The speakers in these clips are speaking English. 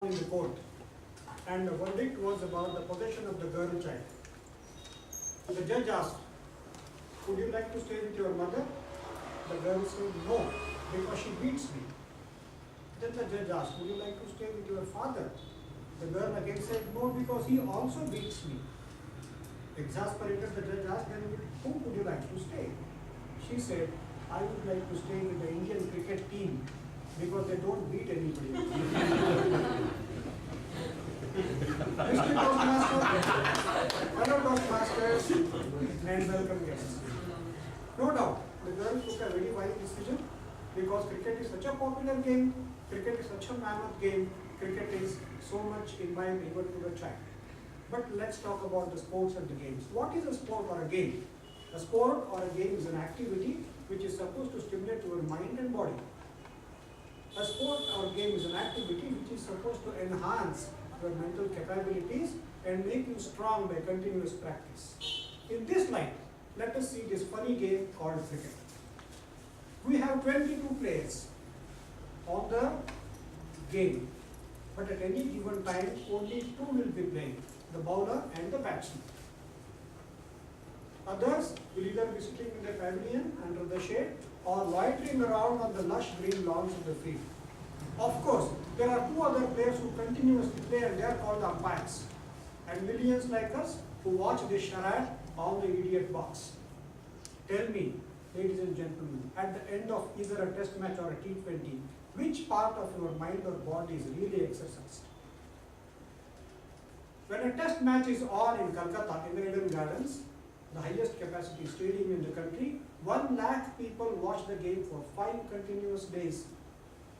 in the court, and the verdict was about the possession of the girl child. The judge asked, "Would you like to stay with your mother?" The girl said, "No, because she beats me." Then the judge asked, "Would you like to stay with your father?" The girl again said, "No, because he also beats me." Exasperated, the judge asked, "Then with whom would you like to stay?" She said, "I would like to stay with the Indian cricket team because they don't beat anybody." Mr. Toastmaster, fellow Toastmasters, and welcome guests. No doubt, the girl took a very wise decision because cricket is such a popular game, cricket is such a mammoth game, cricket is so much invited even to the child. But let's talk about the sports and the games. What is a sport or a game? A sport or a game is an activity which is supposed to stimulate your mind and body. A sport or game is an activity which is supposed to enhance your mental capabilities and make you strong by continuous practice. In this light, let us see this funny game called cricket. We have 22 players on the game, but at any given time, only two will be playing, the bowler and the batsman. Others will either be sitting in the pavilion under the shade or loitering around on the lush green lawns of the field. Of course, there are two other players who continuously play and they are called umpires. And millions like us who watch this charade on the idiot box. Tell me, ladies and gentlemen, at the end of either a test match or a T20, which part of your mind or body is really exercised? When a test match is on in Calcutta in the Eden Gardens, the highest capacity stadium in the country, 1 lakh people watch the game for 5 continuous days.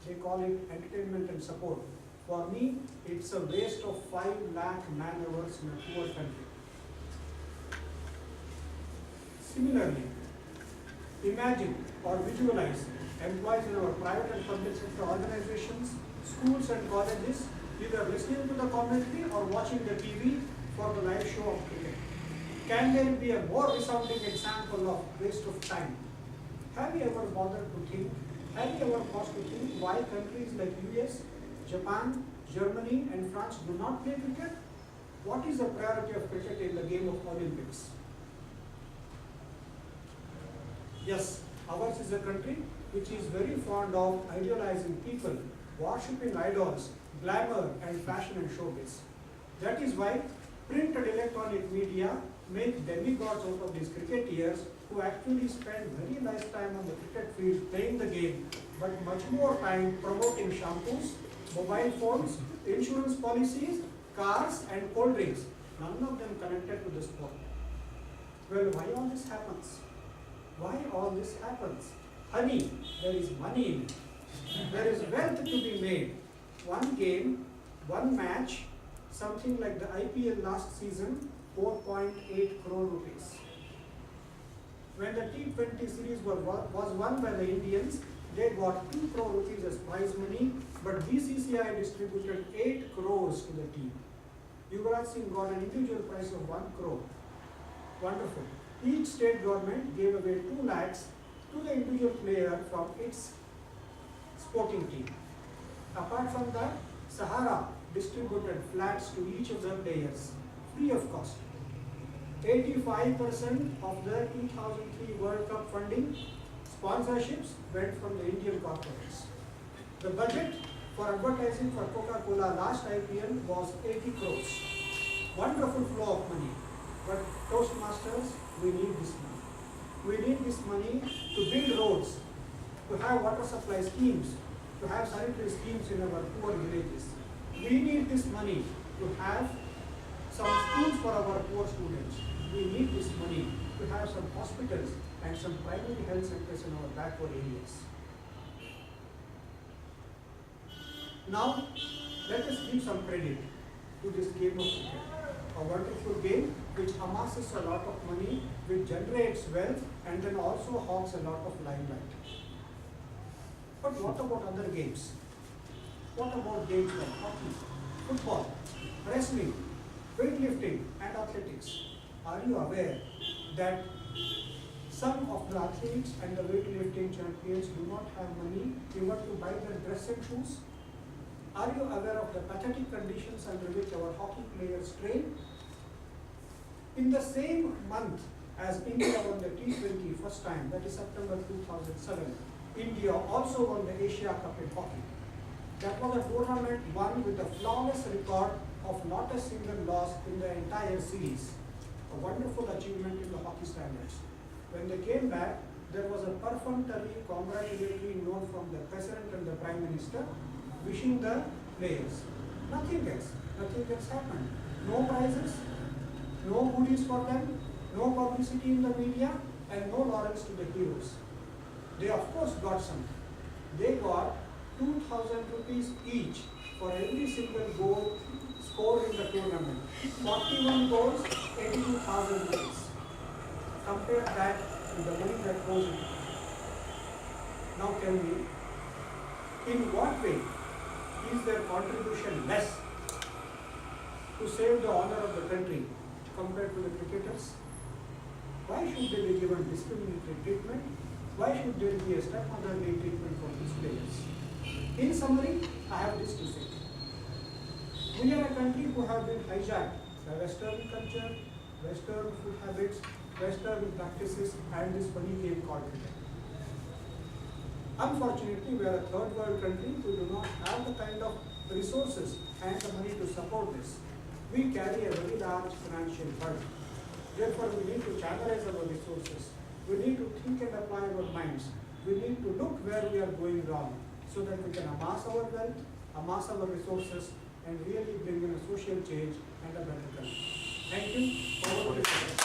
They call it entertainment and support. For me, it's a waste of 5 lakh man-hours in a poor country. Similarly, imagine or visualize employees in our private and public sector organizations, schools and colleges, either listening to the commentary or watching the TV for the live show of cricket. Can there be a more resounding example of waste of time? Have you ever bothered to think? Have you ever paused to think why countries like US, Japan, Germany and France do not play cricket? What is the priority of cricket in the game of Olympics? Yes, ours is a country which is very fond of idealizing people, worshipping idols, glamour and fashion and showbiz. That is why print and electronic media make demigods out of these cricketers who actually spend very less time on the cricket field playing the game, but much more time promoting shampoos, mobile phones, insurance policies, cars and cold drinks, none of them connected to the sport. Well, why all this happens? Why all this happens? Honey, there is money in it. There is wealth to be made. One game, one match, something like the IPL last season, 4.8 crore rupees. When the T20 series was won by the Indians, they got 2 crore rupees as prize money, but BCCI distributed 8 crores to the team. Yuvraj Singh got an individual prize of 1 crore. Wonderful. Each state government gave away 2 lakhs to the individual player from its sporting team. Apart from that, Sahara distributed flats to each of the players, free of cost. 85% of the 2003 World Cup funding sponsorships went from the Indian corporates. The budget for advertising for Coca-Cola last IPL was 80 crores. Wonderful flow of money. But Toastmasters, we need this money. We need this money to build roads, to have water supply schemes, to have sanitary schemes in our poor villages. We need this money to have some schools for our poor students. We need this money to have some hospitals and some primary health centers in our backward areas. Now, let us give some credit to this game of cricket. A wonderful game which amasses a lot of money, which generates wealth and then also hogs a lot of limelight. But what about other games? What about games like hockey, football, wrestling, weightlifting and athletics? Are you aware that some of the athletes and the weightlifting champions do not have money even to buy their dress and shoes? Are you aware of the pathetic conditions under which our hockey players train? In the same month as India won the T20 first time, that is September 2007, India also won the Asia Cup in hockey. That was a tournament won with a flawless record of not a single loss in the entire series. A wonderful achievement in the hockey standards. When they came back, there was a perfunctory congratulatory note from the President and the Prime Minister wishing the players. Nothing else happened. No prizes, no goodies for them, no publicity in the media, and no laurels to the heroes. They of course got something. They got 2,000 rupees each for every single goal scored in the tournament. 41 goals, 82,000 rupees. Compare that with the money that goes in. Now tell me, in what way is their contribution less to save the honor of the country compared to the cricketers? Why should they be given discriminatory treatment? Why should there be a step-motherly treatment for these players? In summary, I have this to say. We are a country who have been hijacked by Western culture, Western food habits, Western practices, and this funny game called cricket. Unfortunately, we are a third world country who do not have the kind of resources and the money to support this. We carry a very large financial burden. Therefore, we need to channelize our resources. We need to think and apply our minds. We need to look where we are going wrong so that we can amass our wealth, amass our resources, and really bring in a social change and a better country. Thank you.